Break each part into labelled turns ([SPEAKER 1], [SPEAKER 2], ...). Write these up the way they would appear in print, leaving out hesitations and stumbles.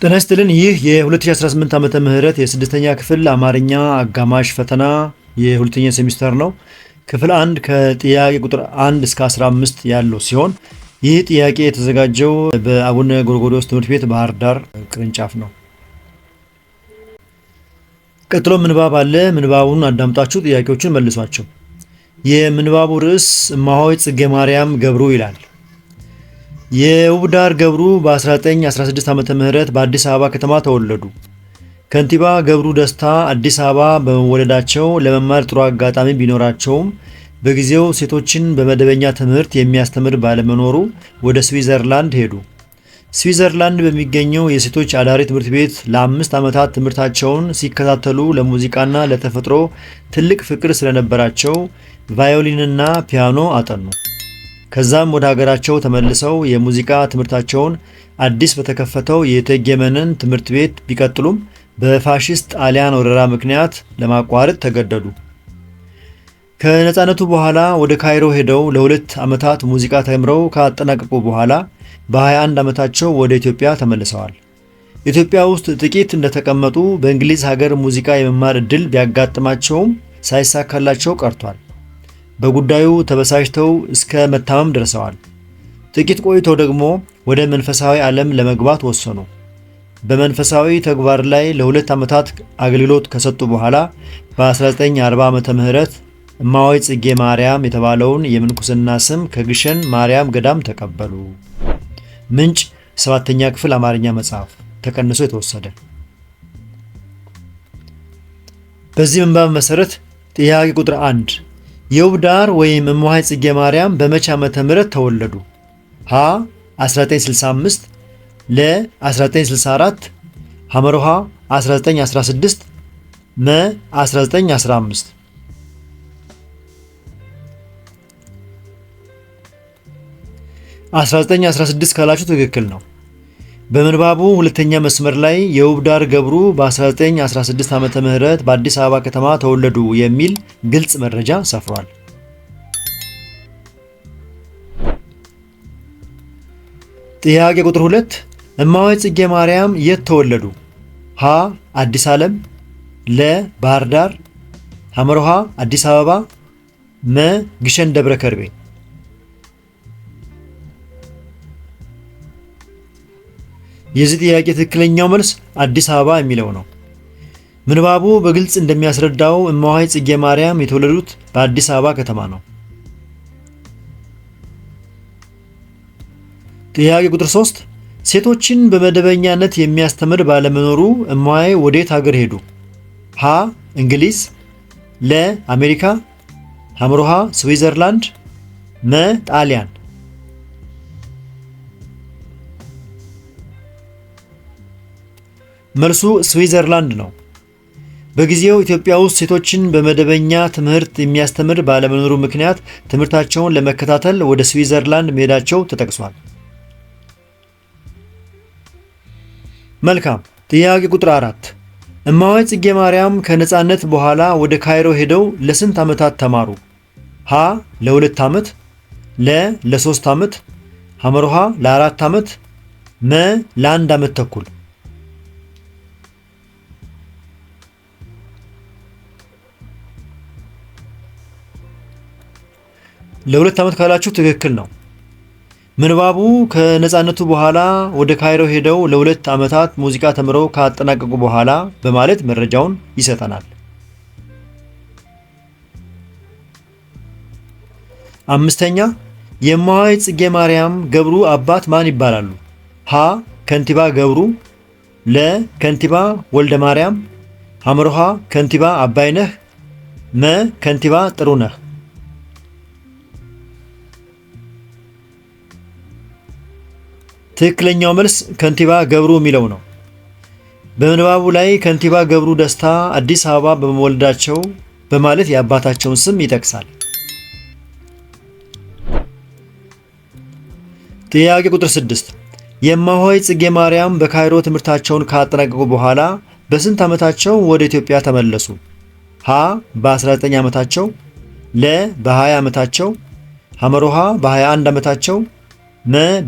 [SPEAKER 1] ጤና ይስጥልን። ይህ የ2018 ዓመተ ምህረት የስድስተኛ ክፍል አማርኛ አጋማሽ ፈተና የሁለተኛ ሴሚስተር ነው። ክፍል 1 ከጥያቄ ቁጥር 1 እስከ 15 ያለው ሲሆን ይህ ጥያቄ የተዘጋጀው በአቡነ ጎርጎርዮስ ትምህርት ቤት ባህር ዳር ቅርንጫፍ ነው። ቀጥሎ ምንባብ አለ። ምንባቡን አዳምጣችሁ ጥያቄዎችን መልሷቸው። የምንባቡ ርዕስ እማሆይ ጽጌ ማርያም ገብሩ ይላል። የውብዳር ገብሩ በ1916 ዓመተ ምህረት በአዲስ አበባ ከተማ ተወለዱ። ከንቲባ ገብሩ ደስታ አዲስ አበባ በመወለዳቸው ለመማር ጥሩ አጋጣሚ ቢኖራቸውም በጊዜው ሴቶችን በመደበኛ ትምህርት የሚያስተምር ባለመኖሩ ወደ ስዊዘርላንድ ሄዱ። ስዊዘርላንድ በሚገኘው የሴቶች አዳሪ ትምህርት ቤት ለ5 ዓመታት ትምህርታቸውን ሲከታተሉ ለሙዚቃና ለተፈጥሮ ትልቅ ፍቅር ስለነበራቸው ቫዮሊንና ፒያኖ አጠኑ። ከዛም ወደ ሀገራቸው ተመልሰው የሙዚቃ ትምህርታቸውን አዲስ በተከፈተው የእቴጌ መነን ትምህርት ቤት ቢቀጥሉም በፋሺስት ጣሊያን ወረራ ምክንያት ለማቋረጥ ተገደዱ። ከነፃነቱ በኋላ ወደ ካይሮ ሄደው ለ2 ዓመታት ሙዚቃ ተምረው ካጠናቀቁ በኋላ በ21 ዓመታቸው ወደ ኢትዮጵያ ተመልሰዋል። ኢትዮጵያ ውስጥ ጥቂት እንደተቀመጡ በእንግሊዝ ሀገር ሙዚቃ የመማር ዕድል ቢያጋጥማቸውም ሳይሳካላቸው ቀርቷል። በጉዳዩ ተበሳጭተው እስከ መታመም ደርሰዋል። ጥቂት ቆይተው ደግሞ ወደ መንፈሳዊ ዓለም ለመግባት ወሰኑ። በመንፈሳዊ ተግባር ላይ ለ2 ዓመታት አገልግሎት ከሰጡ በኋላ በ1940 ዓመተ ምህረት እማሆይ ጽጌ ማርያም የተባለውን የምንኩስና ስም ከግሸን ማርያም ገዳም ተቀበሉ። ምንጭ 7ኛ ክፍል አማርኛ መጽሐፍ ተቀንሶ የተወሰደ። በዚህ ምንባብ መሰረት ጥያቄ ቁጥር 1 የውብዳር ወይም እማሆይ ጽጌ ማርያም በመቼ ዓመተ ምህረት ተወለዱ? ሀ 1965 ለ 1964 ሐመሮሃ 1916 መ 1915 1916 ካላችሁ ትክክል ነው። በምንባቡ ሁለተኛ መስመር ላይ የውብዳር ገብሩ በ1916 ዓመተ ምህረት በአዲስ አበባ ከተማ ተወለዱ የሚል ግልጽ መረጃ ሰፍሯል። ጥያቄ ቁጥር 2 እማሆይ ጽጌ ማርያም የት ተወለዱ? ሀ አዲስ ዓለም ለ ባህር ዳር ሐመሮሃ አዲስ አበባ መ ግሸን ደብረ ከርቤ የዚህ ጥያቄ ትክክለኛው መልስ አዲስ አበባ የሚለው ነው። ምንባቡ በግልጽ እንደሚያስረዳው እማሆይ ጽጌ ማርያም የተወለዱት በአዲስ አበባ ከተማ ነው። ጥያቄ ቁጥር 3 ሴቶችን በመደበኛነት የሚያስተምር ባለመኖሩ እማሆይ ወዴት ሀገር ሄዱ? ሀ እንግሊዝ ለ አሜሪካ ሐመሮሃ ስዊዘርላንድ መ ጣሊያን መልሱ ስዊዘርላንድ ነው። በጊዜው ኢትዮጵያ ውስጥ ሴቶችን በመደበኛ ትምህርት የሚያስተምር ባለመኖሩ ምክንያት ትምህርታቸውን ለመከታተል ወደ ስዊዘርላንድ መሄዳቸው ተጠቅሷል። መልካም። ጥያቄ ቁጥር 4 እማሆይ ጽጌ ማርያም ከነፃነት በኋላ ወደ ካይሮ ሄደው ለስንት ዓመታት ተማሩ? ሀ ለ2 ዓመት ለ ለ3 ዓመት ሐመሮሃ ለ4 ዓመት መ ለ1 ዓመት ተኩል ለ2 ዓመት ካላችሁ ትክክል ነው። ምንባቡ ከነፃነቱ በኋላ ወደ ካይሮ ሄደው ለ2 ዓመታት ሙዚቃ ተምረው ካጠናቀቁ በኋላ በማለት መረጃውን ይሰጠናል። አምስተኛ የእማሆይ ጽጌ ማርያም ገብሩ አባት ማን ይባላሉ? ሀ ከንቲባ ገብሩ ለ ከንቲባ ወልደ ማርያም ሐመሮሃ ከንቲባ አባይነህ መ ከንቲባ ጥሩነህ ትክክለኛው መልስ ከንቲባ ገብሩ የሚለው ነው። በምንባቡ ላይ ከንቲባ ገብሩ ደስታ አዲስ አበባ በመወለዳቸው በማለት የአባታቸውን ስም ይጠቅሳል። ጥያቄ ቁጥር 6 የእማሆይ ጽጌ ማርያም በካይሮ ትምህርታቸውን ካጠናቀቁ በኋላ በስንት ዓመታቸው ወደ ኢትዮጵያ ተመለሱ? ሀ በ19 ዓመታቸው ለ በ20 ዓመታቸው ሐመሮሃ በ21 ዓመታቸው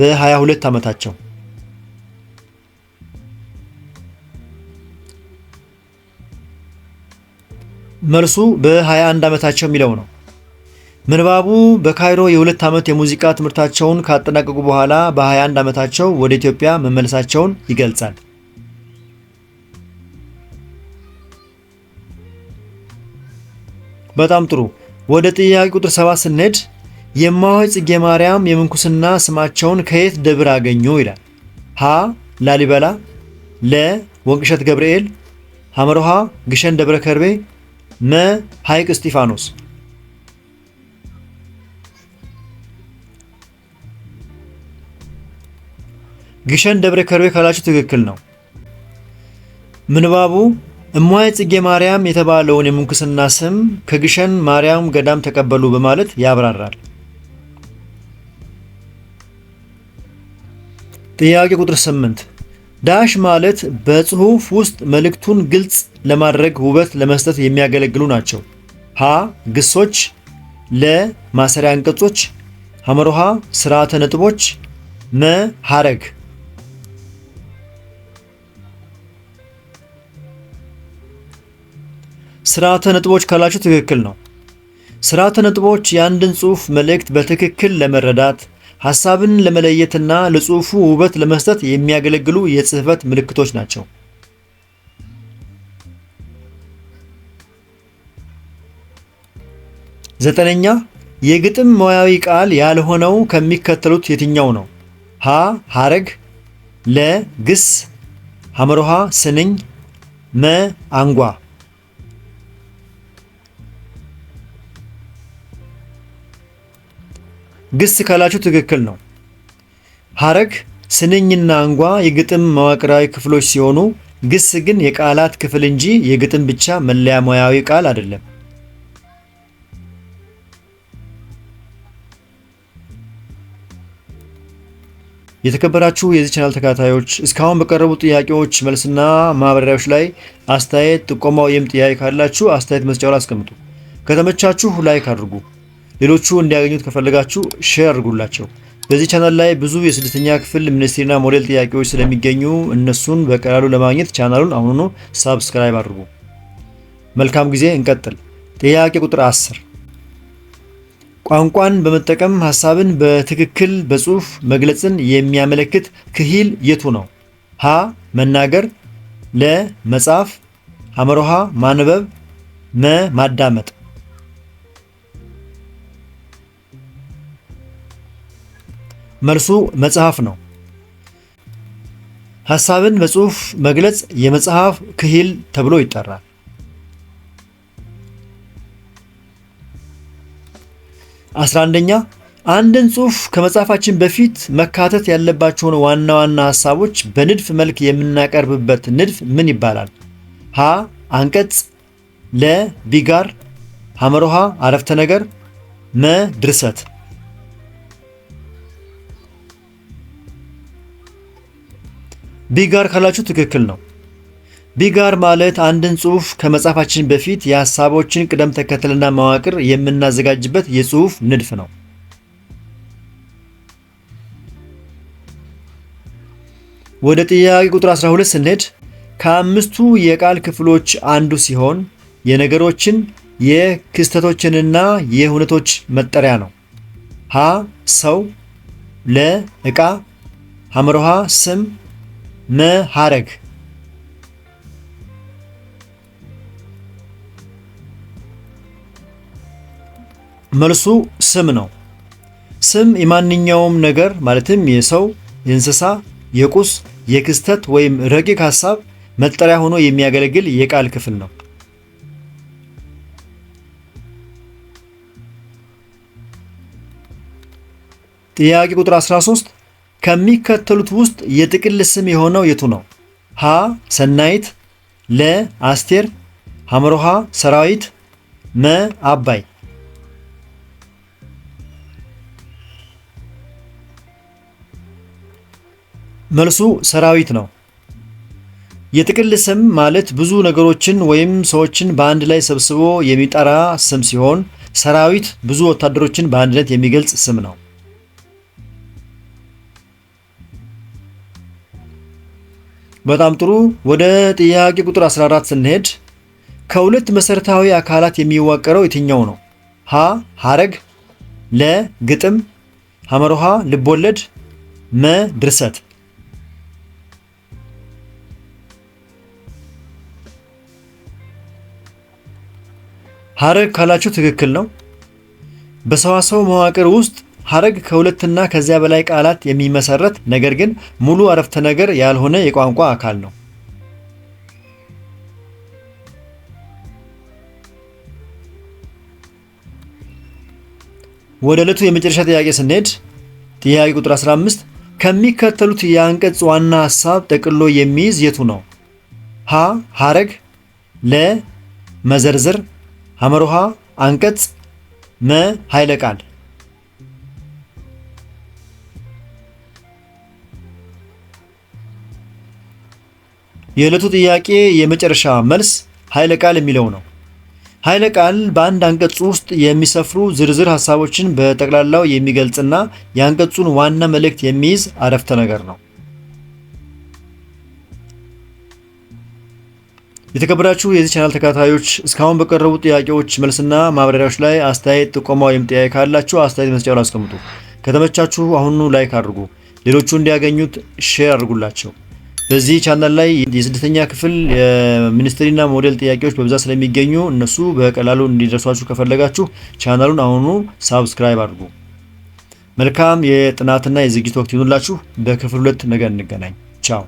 [SPEAKER 1] በ22 ዓመታቸው መልሱ በ21 ዓመታቸው የሚለው ነው። ምንባቡ በካይሮ የ2 ዓመት የሙዚቃ ትምህርታቸውን ካጠናቀቁ በኋላ በ21 ዓመታቸው ወደ ኢትዮጵያ መመለሳቸውን ይገልጻል። በጣም ጥሩ። ወደ ጥያቄ ቁጥር 7 ስንሄድ የእማሆይ ጽጌ ማርያም የምንኩስና ስማቸውን ከየት ደብር አገኙ ይላል። ሀ ላሊበላ፣ ለ ወንቅሸት ገብርኤል፣ ሐመሮሃ ግሸን ደብረ ከርቤ፣ መ ሐይቅ እስጢፋኖስ። ግሸን ደብረ ከርቤ ካላችሁ ትክክል ነው። ምንባቡ እማሆይ ጽጌ ማርያም የተባለውን የምንኩስና ስም ከግሸን ማርያም ገዳም ተቀበሉ በማለት ያብራራል። ጥያቄ ቁጥር 8 ዳሽ ማለት በጽሁፍ ውስጥ መልእክቱን ግልጽ ለማድረግ ውበት ለመስጠት የሚያገለግሉ ናቸው። ሀ ግሶች፣ ለ ማሰሪያ አንቀጾች፣ ሐመሮሃ ስርዓተ ነጥቦች፣ መ ሐረግ። ስርዓተ ነጥቦች ካላችሁ ትክክል ነው። ስርዓተ ነጥቦች የአንድን ጽሑፍ መልእክት በትክክል ለመረዳት ሐሳብን ለመለየትና ለጽሑፉ ውበት ለመስጠት የሚያገለግሉ የጽሕፈት ምልክቶች ናቸው። ዘጠነኛ የግጥም ሙያዊ ቃል ያልሆነው ከሚከተሉት የትኛው ነው? ሀ ሐረግ፣ ለ ግስ፣ ሐመሮሃ ስንኝ፣ መ አንጓ። ግስ ካላችሁ ትክክል ነው። ሐረግ፣ ስንኝና አንጓ የግጥም መዋቅራዊ ክፍሎች ሲሆኑ ግስ ግን የቃላት ክፍል እንጂ የግጥም ብቻ መለያ ሙያዊ ቃል አይደለም። የተከበራችሁ የዚህ ቻናል ተከታታዮች እስካሁን በቀረቡ ጥያቄዎች መልስና ማብራሪያዎች ላይ አስተያየት፣ ጥቆማ ወይም ጥያቄ ካላችሁ አስተያየት መስጫው ላይ አስቀምጡ። ከተመቻችሁ ላይክ አድርጉ። ሌሎቹ እንዲያገኙት ከፈለጋችሁ ሼር አድርጉላቸው። በዚህ ቻናል ላይ ብዙ የስድስተኛ ክፍል ሚኒስትሪና ሞዴል ጥያቄዎች ስለሚገኙ እነሱን በቀላሉ ለማግኘት ቻናሉን አሁኑኑ ሳብስክራይብ አድርጉ። መልካም ጊዜ። እንቀጥል። ጥያቄ ቁጥር 10 ቋንቋን በመጠቀም ሐሳብን በትክክል በጽሑፍ መግለጽን የሚያመለክት ክሂል የቱ ነው? ሀ መናገር፣ ለ መጻፍ፣ ሐመሮሃ ማንበብ፣ መ ማዳመጥ። መልሱ መጽሐፍ ነው። ሐሳብን በጽሑፍ መግለጽ የመጽሐፍ ክሂል ተብሎ ይጠራል። 11ኛ አንድን ጽሑፍ ከመጻፋችን በፊት መካተት ያለባቸውን ዋና ዋና ሐሳቦች በንድፍ መልክ የምናቀርብበት ንድፍ ምን ይባላል? ሀ አንቀጽ፣ ለ ቢጋር፣ ሐመሮሃ አረፍተ ነገር፣ መ ድርሰት። ቢጋር ካላችሁ ትክክል ነው። ቢጋር ማለት አንድን ጽሑፍ ከመጻፋችን በፊት የሐሳቦችን ቅደም ተከተልና መዋቅር የምናዘጋጅበት የጽሑፍ ንድፍ ነው። ወደ ጥያቄ ቁጥር 12 ስንሄድ ከአምስቱ የቃል ክፍሎች አንዱ ሲሆን የነገሮችን የክስተቶችንና የሁነቶች መጠሪያ ነው። ሀ ሰው፣ ለ ዕቃ፣ ሐመሮሃ ስም፣ መ ሐረግ። መልሱ ስም ነው። ስም የማንኛውም ነገር ማለትም የሰው፣ የእንስሳ፣ የቁስ፣ የክስተት ወይም ረቂቅ ሐሳብ መጠሪያ ሆኖ የሚያገለግል የቃል ክፍል ነው። ጥያቄ ቁጥር 13 ከሚከተሉት ውስጥ የጥቅል ስም የሆነው የቱ ነው? ሀ ሰናይት፣ ለ አስቴር፣ ሐመሮሃ ሰራዊት፣ መ አባይ። መልሱ ሰራዊት ነው። የጥቅል ስም ማለት ብዙ ነገሮችን ወይም ሰዎችን በአንድ ላይ ሰብስቦ የሚጠራ ስም ሲሆን ሰራዊት ብዙ ወታደሮችን በአንድነት የሚገልጽ ስም ነው። በጣም ጥሩ። ወደ ጥያቄ ቁጥር 14 ስንሄድ ከሁለት መሰረታዊ አካላት የሚዋቀረው የትኛው ነው? ሀ ሐረግ፣ ለ ግጥም፣ ሐመሮሃ ልቦለድ፣ መ ድርሰት። ሐረግ ካላችሁ ትክክል ነው። በሰዋሰው መዋቅር ውስጥ ሐረግ ከሁለትና ከዚያ በላይ ቃላት የሚመሰረት ነገር ግን ሙሉ አረፍተ ነገር ያልሆነ የቋንቋ አካል ነው። ወደ ዕለቱ የመጨረሻ ጥያቄ ስንሄድ ጥያቄ ቁጥር 15 ከሚከተሉት የአንቀጽ ዋና ሐሳብ ጠቅልሎ የሚይዝ የቱ ነው? ሀ ሐረግ፣ ለ መዘርዝር፣ ሐመሮሃ አንቀጽ፣ መ ኃይለ ቃል። የዕለቱ ጥያቄ የመጨረሻ መልስ ኃይለ ቃል የሚለው ነው። ኃይለ ቃል በአንድ አንቀጽ ውስጥ የሚሰፍሩ ዝርዝር ሐሳቦችን በጠቅላላው የሚገልጽና የአንቀጹን ዋና መልእክት የሚይዝ አረፍተ ነገር ነው። የተከበራችሁ የዚህ ቻናል ተከታታዮች እስካሁን በቀረቡ ጥያቄዎች መልስና ማብራሪያዎች ላይ አስተያየት፣ ጥቆማ ወይም ጥያቄ ካላችሁ አስተያየት መስጫው ላይ አስቀምጡ። ከተመቻችሁ አሁኑ ላይክ አድርጉ፣ ሌሎቹ እንዲያገኙት ሼር አድርጉላቸው። በዚህ ቻናል ላይ የስድስተኛ ክፍል የሚኒስትሪና ሞዴል ጥያቄዎች በብዛት ስለሚገኙ እነሱ በቀላሉ እንዲደርሷችሁ ከፈለጋችሁ ቻናሉን አሁኑ ሳብስክራይብ አድርጉ። መልካም የጥናትና የዝግጅት ወቅት ይሁንላችሁ። በክፍል 2 ነገ እንገናኝ። ቻው።